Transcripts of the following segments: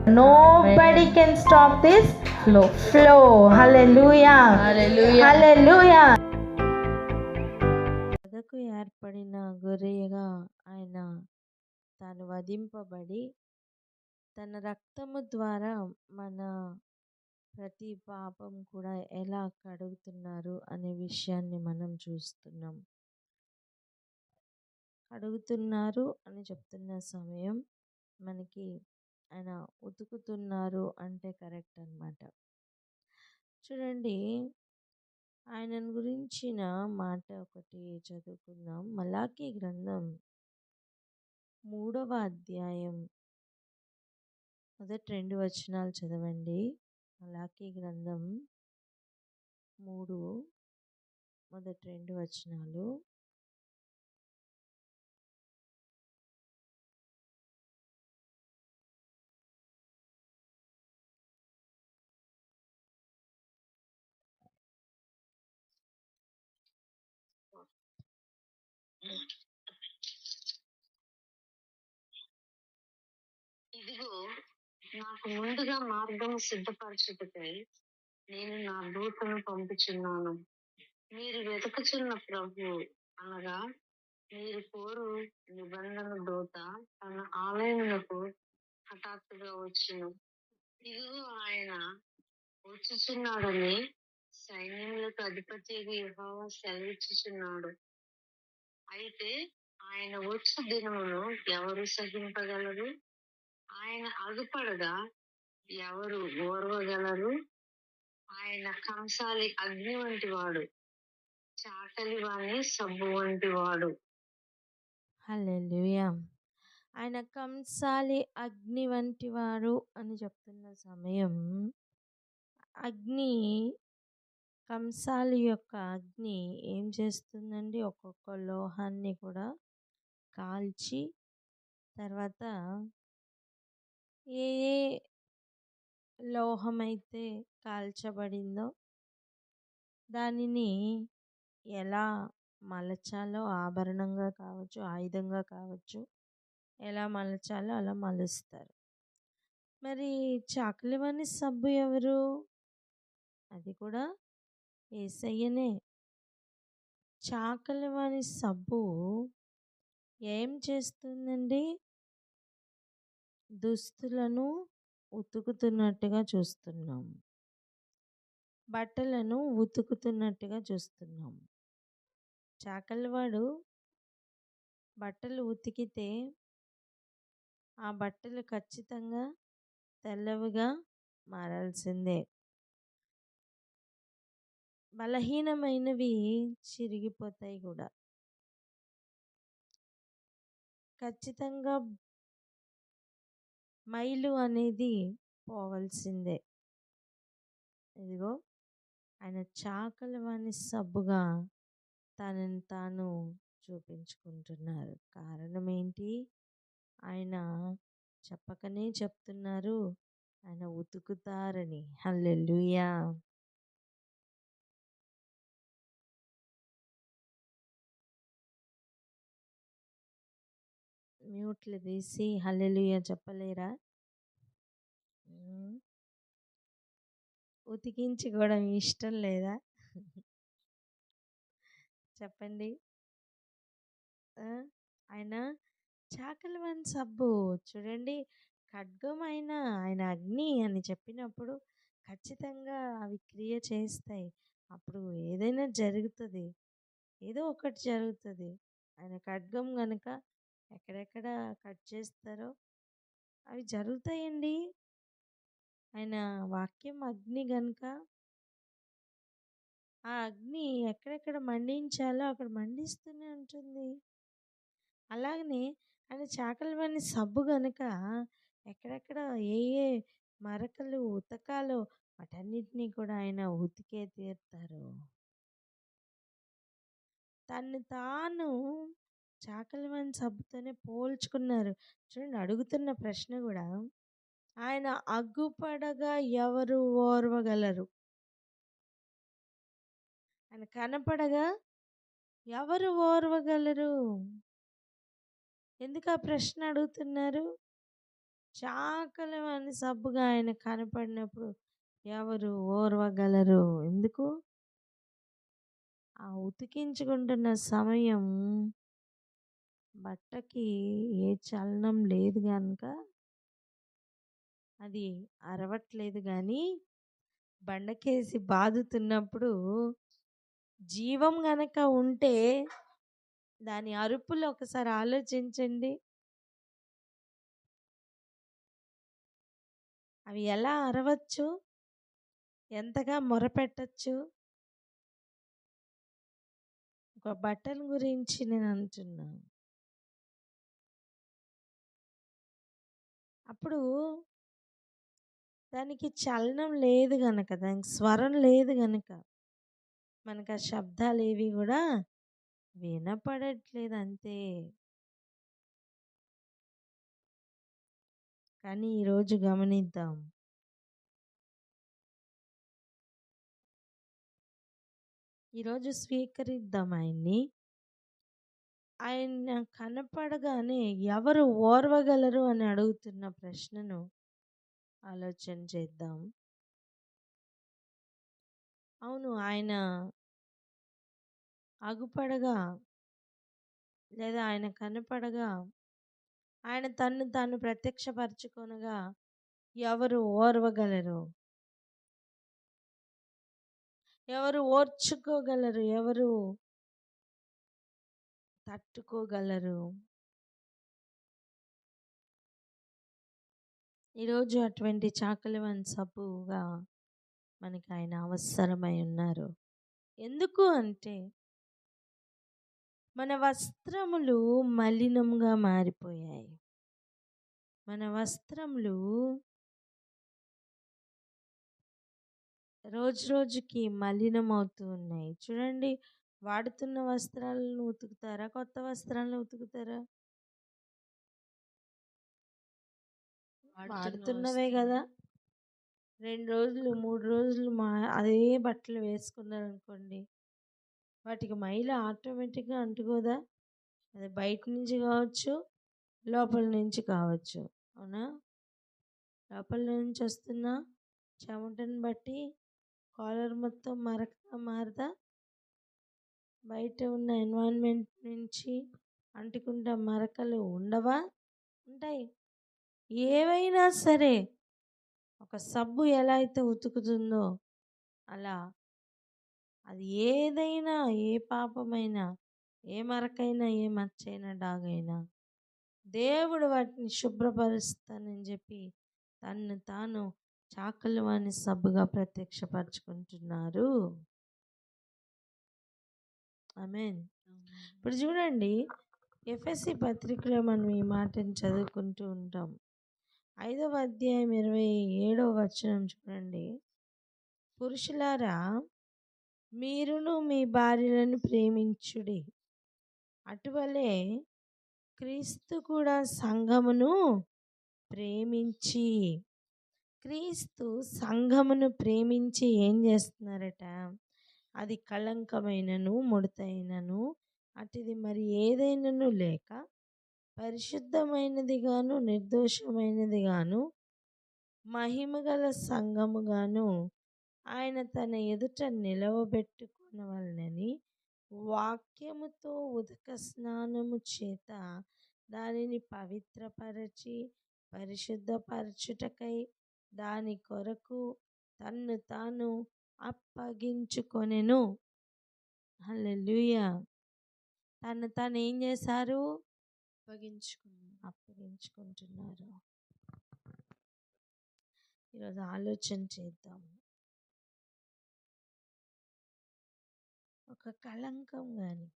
Nobody can stop this flow. Hallelujah. Hallelujah. వధకు ఏర్పడిన గొర్రెగా ఆయన తాను వధింపబడి తన రక్తము ద్వారా మన ప్రతి పాపం కూడా ఎలా కడుగుతున్నారు అనే విషయాన్ని మనం చూస్తున్నాం. కడుగుతున్నారు అని చెప్తున్న సమయం మనకి ఆయన ఉతుకుతున్నారు అంటే కరెక్ట్ అన్నమాట. చూడండి, ఆయనను గురించిన మాట ఒకటి చదువుకుందాం. మలాకీ గ్రంథం 3వ అధ్యాయం మొదటి 2 వచనాలు చదవండి. మలాకీ గ్రంథం 3 మొదటి 2 వచనాలు. ఇదిగో, నాకు ముందుగా మార్గము సిద్ధపరచుటకై నేను నా దూతను పంపుచున్నాను. మీరు వెతుకుచున్న ప్రభు అనగా మీరు కోరు నిబంధన దూత తన ఆలయమునకు హఠాత్తుగా వచ్చును. ఇదిగో, ఆయన వచ్చుచున్నాడని సైన్యములకు అధిపతి యెహోవా సెలవిచ్చుచున్నాడు. అయితే ఆయన వచ్చు దినమును ఎవరు సహింపగలరు? ఆయన అగుపడగా ఎవరు ఓర్వగలరు? ఆయన కంసాలి అగ్ని వంటి వాడు, చాకలి వాణి సబ్బు వంటి వాడు. హల్లెలూయా. ఆయన కంసాలి అగ్ని వంటి వాడు అని చెప్తున్న సమయం, అగ్ని, కంసాలి యొక్క అగ్ని ఏం చేస్తుందండి? ఒక్కొక్క లోహాన్ని కూడా కాల్చి తర్వాత ఏ ఏ లోహమైతే కాల్చబడిందో దానిని ఎలా మలచాలో, ఆభరణంగా కావచ్చు, ఆయుధంగా కావచ్చు, ఎలా మలచాలో అలా మలుస్తారు. మరి చాకలివాణి సబ్బు ఎవరు? అది కూడా యేసయ్యనే. చాకలివాణి సబ్బు ఏం చేస్తుందండి? దుస్తులను ఉతుకుతున్నట్టుగా చూస్తున్నాం, బట్టలను ఉతుకుతున్నట్టుగా చూస్తున్నాం. చాకలివాడు బట్టలు ఉతికితే ఆ బట్టలు ఖచ్చితంగా తెల్లవిగా మారాల్సిందే. బలహీనమైనవి చిరిగిపోతాయి కూడా. ఖచ్చితంగా మైలు అనేది పోవలసిందే. ఇదిగో, ఆయన చాకలివాణి సబ్బుగా తనని తాను చూపించుకుంటున్నారు. కారణం ఏంటి? ఆయన చెప్పకనే చెప్తున్నారు, ఆయన ఉతుకుతారని. హల్లెలూయా. మ్యూట్లు తీసి హల్లెలూయా చెప్పలేరా? ఉతికించుకోవడం ఇష్టం లేదా? చెప్పండి. ఆయన చాకలివాణి సబ్బు చూడండి, ఖడ్గం ఆయన అగ్ని అని చెప్పినప్పుడు ఖచ్చితంగా అవి క్రియ చేస్తాయి. అప్పుడు ఏదైనా జరుగుతుంది, ఏదో ఒకటి జరుగుతుంది. ఆయన ఖడ్గం కనుక ఎక్కడెక్కడ కట్ చేస్తారో అవి జరుగుతాయండి. ఆయన వాక్యం అగ్ని గనుక ఆ అగ్ని ఎక్కడెక్కడ మండించాలో అక్కడ మండిస్తూనే ఉంటుంది. అలాగనే ఆయన చాకలివాణి సబ్బు గనుక ఎక్కడెక్కడ ఏ ఏ మరకలు ఉతకాలో వాటన్నిటినీ కూడా ఆయన ఉతికే తీరుతారు. తను తాను చాకలివాణి సబ్బుతోనే పోల్చుకున్నారు. చూడండి, అడుగుతున్న ప్రశ్న కూడా, ఆయన అగ్గుపడగా ఎవరు ఓర్వగలరు? ఆయన కనపడగా ఎవరు ఓర్వగలరు? ఎందుకు ఆ ప్రశ్న అడుగుతున్నారు? చాకలివాని సబ్బుగా ఆయన కనపడినప్పుడు ఎవరు ఓర్వగలరు? ఎందుకు? ఆ ఉతికించుకుంటున్న సమయం బట్టకి ఏ చలనం లేదు గనుక అది అరవట్లేదు కానీ బండకేసి బాదుతున్నప్పుడు జీవం గనక ఉంటే దాని అరుపులు ఒకసారి ఆలోచించండి. అవి ఎలా అరవచ్చు, ఎంతగా మొరపెట్టచ్చు. ఒక బట్టల గురించి నేను అంటున్నాను. అప్పుడు దానికి చలనం లేదు గనక, దానికి స్వరం లేదు గనక మనకు ఆ శబ్దాలు ఏవి కూడా వినపడట్లేదు అంతే. కానీ ఈరోజు గమనిద్దాం, ఈరోజు స్వీకరిద్దాం ఆయన్ని. ఆయన కనపడగానే ఎవరు ఓర్వగలరు అని అడుగుతున్న ప్రశ్నను ఆలోచన చేద్దాం. అవును, ఆయన అగుపడగా లేదా ఆయన కనపడగా, ఆయన తన్ను తాను ప్రత్యక్షపరచుకొనగా ఎవరు ఓర్వగలరు? ఎవరు ఓర్చుకోగలరు? ఎవరు తట్టుకోగలరు? ఈరోజు అటువంటి చాకలివాని సబ్బుగా మనకి ఆయన అవసరమై ఉన్నారు. ఎందుకు అంటే మన వస్త్రములు మలినంగా మారిపోయాయి. మన వస్త్రములు రోజు రోజుకి మలినం అవుతూ ఉన్నాయి. చూడండి, వాడుతున్న వస్త్రాలను ఉతుకుతారా, కొత్త వస్త్రాలను ఉతుకుతారా? వాడుతున్నవే కదా. 2 రోజులు 3 రోజులు అదే బట్టలు వేసుకున్నారనుకోండి, వాటికి మైల ఆటోమేటిక్గా అంటుకోదా? అది బయట నుంచి కావచ్చు, లోపల నుంచి కావచ్చు. అవునా? లోపల నుంచి వస్తున్న చెమటను బట్టి కాలర్ మొత్తం మరకగా మారదా? బయట ఉన్న ఎన్వైరన్మెంట్ నుంచి అంటుకుంటే మరకలు ఉండవా? ఉంటాయి. ఏవైనా సరే ఒక సబ్బు ఎలా అయితే ఉతుకుతుందో అలా అది ఏదైనా, ఏ పాపమైనా, ఏ మరకైనా, ఏ మచ్చైనా, డాగైనా దేవుడు వాటిని శుభ్రపరుస్తానని చెప్పి తన్ను తాను చాకలివాని సబ్బుగా ప్రత్యక్షపరచుకుంటున్నారు. ఆమేన్. ఇప్పుడు చూడండి, ఎఫెసీ పత్రికలో మనం ఈ మాటను చదువుకుంటూ ఉంటాం. 5వ అధ్యాయం 27వ వచనం చూడండి. పురుషులారా, మీరును మీ భార్యలను ప్రేమించుడి, అటువలే క్రీస్తు కూడా సంఘమును ప్రేమించి. క్రీస్తు సంఘమును ప్రేమించి ఏం చేస్తున్నారట? అది కళంకమైనను ముడతైనను అటుది మరి ఏదైనాను లేక పరిశుద్ధమైనదిగాను నిర్దోషమైనదిగాను మహిమగల సంఘముగాను ఆయన తన ఎదుట నిలవబెట్టుకొనవలెనని వాక్యముతో ఉదక స్నానము చేత దానిని పవిత్రపరచి పరిశుద్ధపరచుటకై దాని కొరకు తన్ను తాను అప్పగించుకొనెను. హల్లెలూయా. తను తాను ఏం చేశారు? అప్పగించుకుంటున్నారు. ఈరోజు ఆలోచన చేద్దాం. ఒక కళంకం కానీ,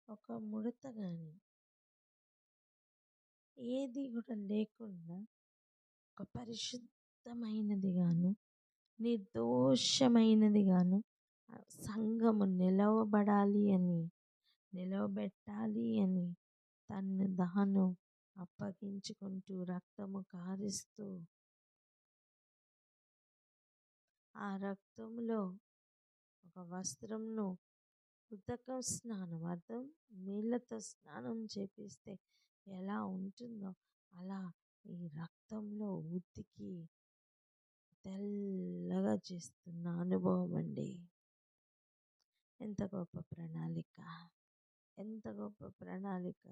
ఒక ముడత కానీ ఏది కూడా లేకుండా ఒక పరిశుద్ధమైనది గాను నిర్దోషమైనది గాను సంఘము నిలవబడాలి అని, నిలవబెట్టాలి అని తన్ను దాను అప్పగించుకుంటూ రక్తము కారిస్తూ ఆ రక్తంలో ఒక వస్త్రంను ఉదక స్నానం, అర్థం నీళ్ళతో స్నానం చేపిస్తే ఎలా ఉంటుందో అలా ఈ రక్తంలో ఉతికి తెల్లగా చేస్తున్న అనుభవం అండి. ఎంత గొప్ప ప్రణాళిక, ఎంత గొప్ప ప్రణాళిక,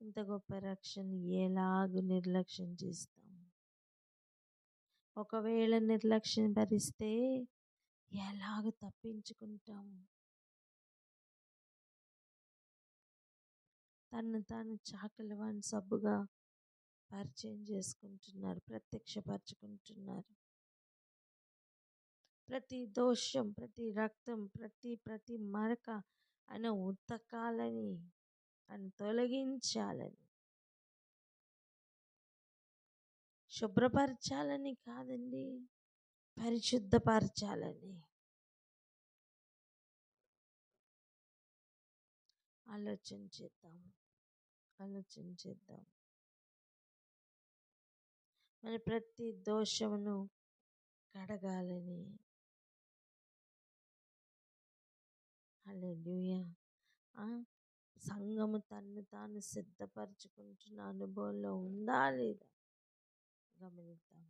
ఇంత గొప్ప రక్షణ ఎలాగ నిర్లక్ష్యం చేస్తాం? ఒకవేళ నిర్లక్ష్యం భరిస్తే ఎలాగ తప్పించుకుంటాం? తను తాను చాకలివాన్ సబ్బుగా పరిచయం చేసుకుంటున్నారు, ప్రత్యక్షపరచుకుంటున్నారు. ప్రతి దోషం, ప్రతి రక్తం, ప్రతి మరక ఆయన ఉతకాలని, ఆయన తొలగించాలని, శుభ్రపరచాలని కాదండి, పరిశుద్ధపరచాలని. ఆలోచన చేద్దాం, ఆలోచన చేద్దాం. మన ప్రతి దోషమును కడగాలని. హల్లెలూయా. సంఘము తన్ను తాను సిద్ధపరచుకుంటున్న అనుభవంలో ఉందా లేదా గమనిద్దాం.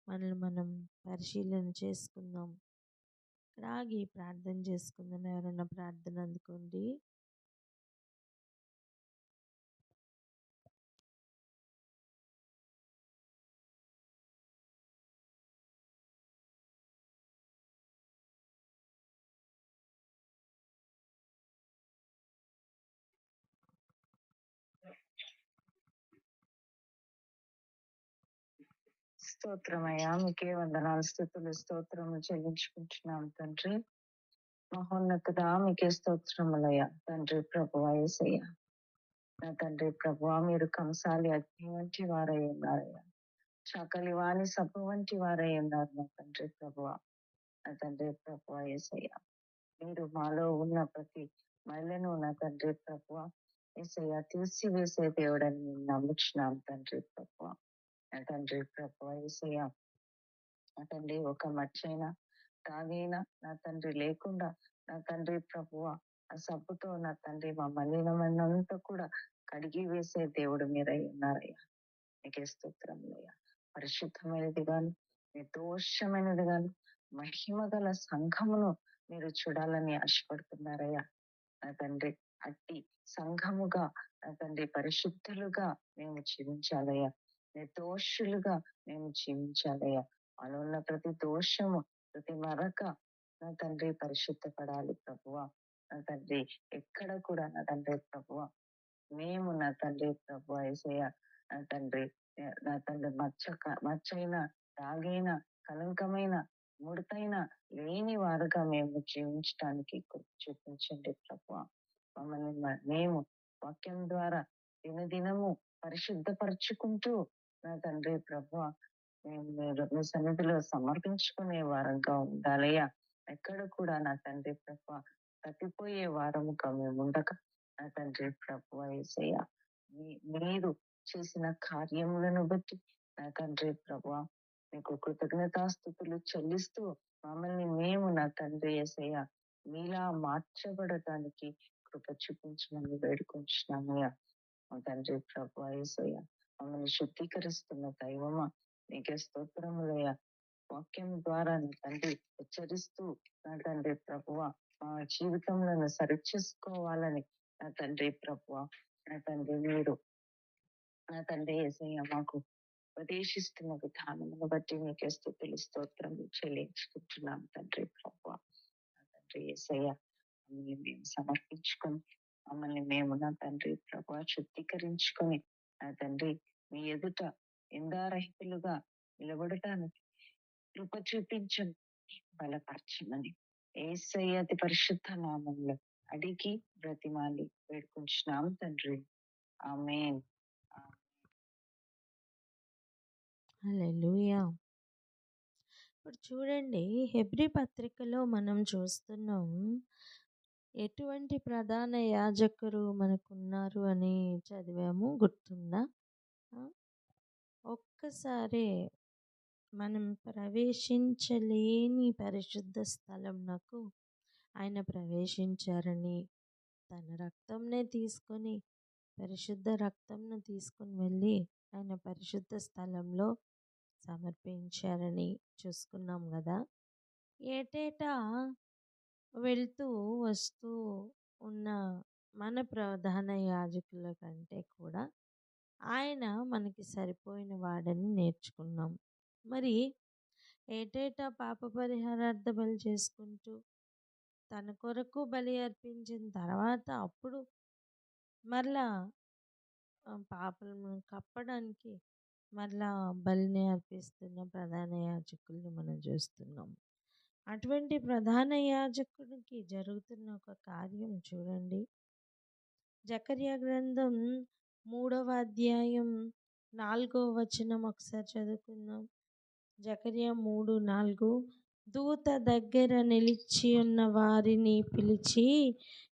మనల్ని మనం పరిశీలన చేసుకుందాం. ఇక్కడ ఆగి ప్రార్థన చేసుకుందాం. ఎవరైనా ప్రార్థన అందుకోండి. స్తోత్రమయ్యా, మీకే వందనాలు, స్తుతులు, స్తోత్రములు చెల్లించుకుంటున్నాం తండ్రి. మహోన్నతుడా, మీకే స్తోత్రములయ్యా తండ్రి. ప్రభువా యేసయ్య, నా తండ్రి ప్రభువా, మీరు కంసాలి అగ్ని వంటి వారై ఉన్నారయ్యా. చాకలి వాణి సబ్బు వంటి వారై ఉన్నారు నా తండ్రి ప్రభువా. నా తండ్రి ప్రభువా యేసయ్య, మీరు మాలో ఉన్న ప్రతి మైలను నా తండ్రి ప్రభువా యేసయ్య తీసివేసే దేవుడని మేము నమ్ముచున్నాం తండ్రి ప్రభువా. నా తండ్రి ప్రభువా యేసయ్య, నా తండ్రి ఒక మచ్చైనా తాగైనా నా తండ్రి లేకుండా నా తండ్రి ప్రభువా ఆ సబ్బుతో నా తండ్రి మా మలినమైనంతా కూడా కడిగి వేసే దేవుడు మీరై ఉన్నారయ్యా. నీకే స్తోత్రములయ్యా. పరిశుద్ధమైనది గాను, నిర్దోషమైనది గాను, మహిమ గల సంఘమును మీరు చూడాలని ఆశపడుతున్నారయ్యా. నా తండ్రి అట్టి సంఘముగా నా తండ్రి పరిశుద్ధులుగా మేము జీవించాలయ్యా. నిర్దోషులుగా మేము జీవించాలయ్యా. మనలో ఉన్న ప్రతి దోషము, ప్రతి మరక నా తండ్రి పరిశుద్ధపడాలి ప్రభువా. నా తండ్రి ఎక్కడ కూడా నా తండ్రి ప్రభువా మేము నా తండ్రి ప్రభువా యేసయ్య, నా తండ్రి మచ్చైన రాగైన కలంకమైన ముడతైన లేని వారుగా మేము జీవించడానికి చూపించండి ప్రభువా. మమ్మల్ని మేము వాక్యం ద్వారా దినదినము పరిశుద్ధపరచుకుంటూ నా తండ్రి ప్రభువా మేము మీ సన్నిధిలో సమర్పించుకునే వారంగా ఉండాలయ్యా. ఎక్కడ కూడా నా తండ్రి ప్రభువా తప్పిపోయే వారముగా మేము ఉండక నా తండ్రి ప్రభువా యేసయ్య, మీరు చేసిన కార్యములను బట్టి నా తండ్రి ప్రభువా మీకు కృతజ్ఞతాస్తుతులు చెల్లిస్తూ మమ్మల్ని మేము నా తండ్రి యేసయ్య మీలా మార్చబడటానికి కృప చూపించమని వేడుకుంటున్నామయ్యా. మా తండ్రి ప్రభువా యేసయ్య, మమ్మల్ని శుద్ధీకరిస్తున్న దైవమా నీకే స్తోత్రములయ్యా. వాక్యం ద్వారా నా తండ్రి హెచ్చరిస్తూ నా తండ్రి ప్రభువా మా జీవితంలో సరిచేసుకోవాలని నా తండ్రి ప్రభువా నా తండ్రి మీరు నా తండ్రి యేసయ్య మాకు ఉపదేశిస్తున్న విధానమును బట్టి మీకే స్తుతులు స్తోత్రములు చెల్లించుకుంటున్నాం తండ్రి ప్రభువా. నా తండ్రి యేసయ్య, మమ్మల్ని మేము సమర్పించుకొని మమ్మల్ని మేము నా తండ్రి ప్రభువా శుద్ధీకరించుకొని నా తండ్రి మీ ఎదుట నిందారహితులుగా నిలబడటానికి కృప చూపించండి, బలపరచమని యేసయ్య అతి పరిశుద్ధ నామంలో అడిగి బ్రతిమాలి వేడుకుంటున్నాం తండ్రి. ఆమేన్. హల్లెలూయా. ఇప్పుడు చూడండి, హెబ్రీ పత్రికలో మనం చూస్తున్నాం ఎటువంటి ప్రధాన యాజకులు మనకున్నారు అని చదివాము, గుర్తుందా? ఒక్కసారి మనం ప్రవేశించలేని పరిశుద్ధ స్థలం నాకు ఆయన ప్రవేశించారని తన రక్తంనే తీసుకొని, పరిశుద్ధ రక్తంను తీసుకొని వెళ్ళి ఆయన పరిశుద్ధ స్థలంలో సమర్పించారని చూసుకున్నాం కదా. ఏటేటా వెళ్తూ వస్తూ ఉన్న మన ప్రధాన యాజకుల కంటే కూడా ఆయన మనకి సరిపోయిన వాడని నేర్చుకున్నాం. మరి ఏటేటా పాప పరిహారార్థ బలి చేసుకుంటూ తన కొరకు బలి అర్పించిన తర్వాత అప్పుడు మరలా పాపలను కప్పడానికి మరలా బలిని అర్పిస్తున్న ప్రధాన యాజకుల్ని మనం చూస్తున్నాం. అటువంటి ప్రధాన యాజకుడికి జరుగుతున్న ఒక కార్యం చూడండి. జకర్యా గ్రంథం 3వ అధ్యాయం 4వ వచనం ఒకసారి చదువుకుందాం. జకర్యా 3:4 దూత దగ్గర నిలిచి ఉన్న వారిని పిలిచి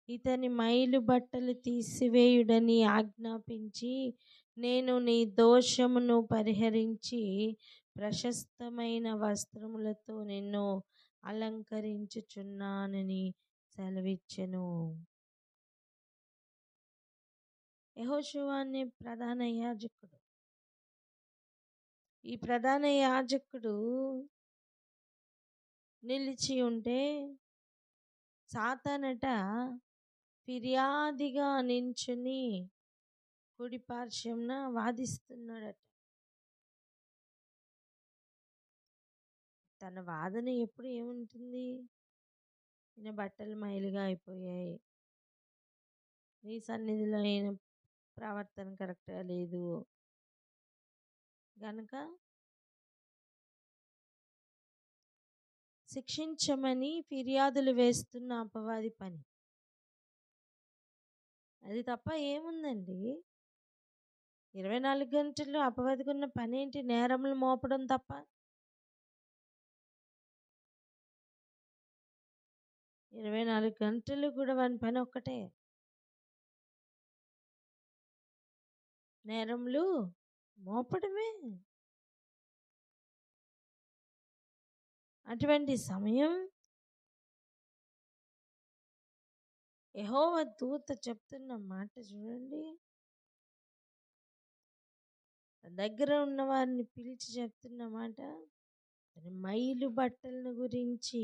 ఇతని మైలు బట్టలు తీసివేయుడని ఆజ్ఞాపించి, నేను నీ దోషమును పరిహరించి ప్రశస్తమైన వస్త్రములతో నిన్ను అలంకరించుచున్నానని సెలవిచ్చెను. యెహోషువ అనే ప్రధాన యాజకుడు, ఈ ప్రధాన యాజకుడు నిలిచి ఉంటే సాతానట ఫిర్యాదిగా నించుని కుడి పార్శ్వంన వాదిస్తున్నాడట. తన వాదన ఎప్పుడు ఏముంటుంది? ఈయన బట్టలు మైలుగా అయిపోయాయి, నీ సన్నిధిలో ఈయన ప్రవర్తన కరెక్ట్గా లేదు గనక శిక్షించమని ఫిర్యాదులు వేస్తున్న అపవాది పని. అది తప్ప ఏముందండి? 24 గంటలు అపవాదికి ఉన్న పని ఏంటి? నేరములు మోపడం తప్ప. ఇరవై 24 గంటలు కూడా వాని పని ఒక్కటే, నేరములు మోపడమే. అటువంటి సమయం యెహోవా దూత చెప్తున్న మాట చూడండి. దగ్గర ఉన్న వారిని పిలిచి చెప్తున్న మాట, మైలు బట్టలను గురించి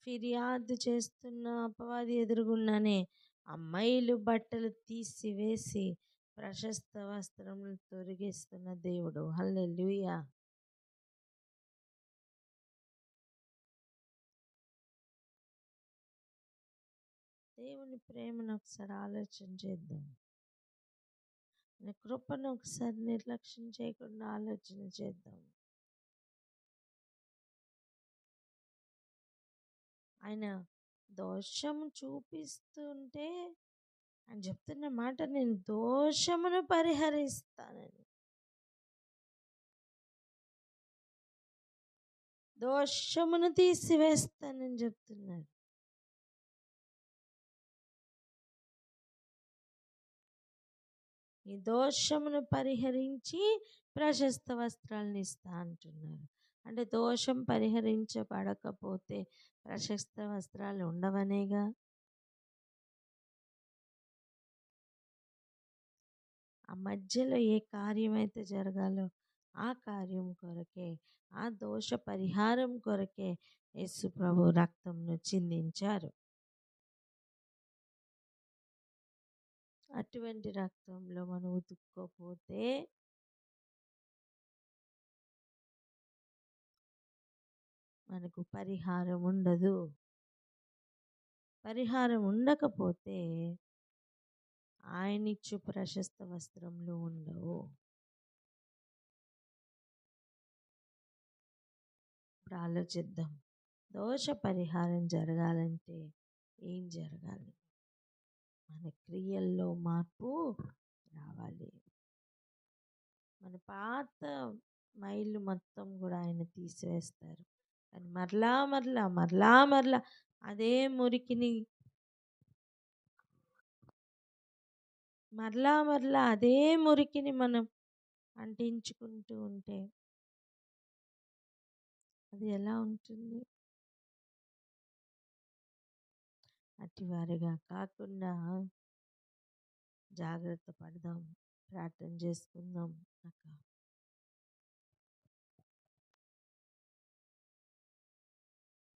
ఫిర్యాదు చేస్తున్న అపవాది ఎదురుగున్నానే ఆ మైలు బట్టలు తీసివేసి ప్రశస్త వస్త్రములు తొలగిస్తున్న దేవుడు. హల్లెలూయా. దేవుని ప్రేమను ఒకసారి ఆలోచన చేద్దాం. ఆయన కృపను ఒకసారి నిర్లక్ష్యం చేయకుండా ఆలోచన చేద్దాం. ఆయన దోషము చూపిస్తుంటే ఆయన చెప్తున్న మాట, నేను దోషమును పరిహరిస్తానని. దోషమును తీసివేస్తానని చెప్తున్నాడు. ఈ దోషమును పరిహరించి ప్రశస్త వస్త్రాలను ఇస్తా అంటున్నారు. అంటే దోషం పరిహరించబడకపోతే ప్రశస్త వస్త్రాలు ఉండవనేగా. ఆ మధ్యలో ఏ కార్యం అయితే జరగాలో ఆ కార్యం కొరకే, ఆ దోష పరిహారం కొరకే యేసు ప్రభు రక్తంను చిందించారు. అటువంటి రక్తంలో మనం ఉతుక్కోపోతే మనకు పరిహారం ఉండదు. పరిహారం ఉండకపోతే ఆయనిచ్చు ప్రశస్త వస్త్రములు ఉండవు. ఇప్పుడు ఆలోచిద్దాం. దోష పరిహారం జరగాలంటే ఏం జరగాలి? మన క్రియల్లో మార్పు రావాలి. మన పాత మైళ్ళు మొత్తం కూడా ఆయన తీసివేస్తారు. కానీ మరలా మరలా మరలా మరలా అదే మురికిని మరలా మరలా అదే మురికిని మనం అంటించుకుంటూ ఉంటే అది ఎలా ఉంటుంది? అటివారిగా కాకుండా జాగ్రత్త పడదాం. ప్రార్థన చేసుకుందాం అక్క.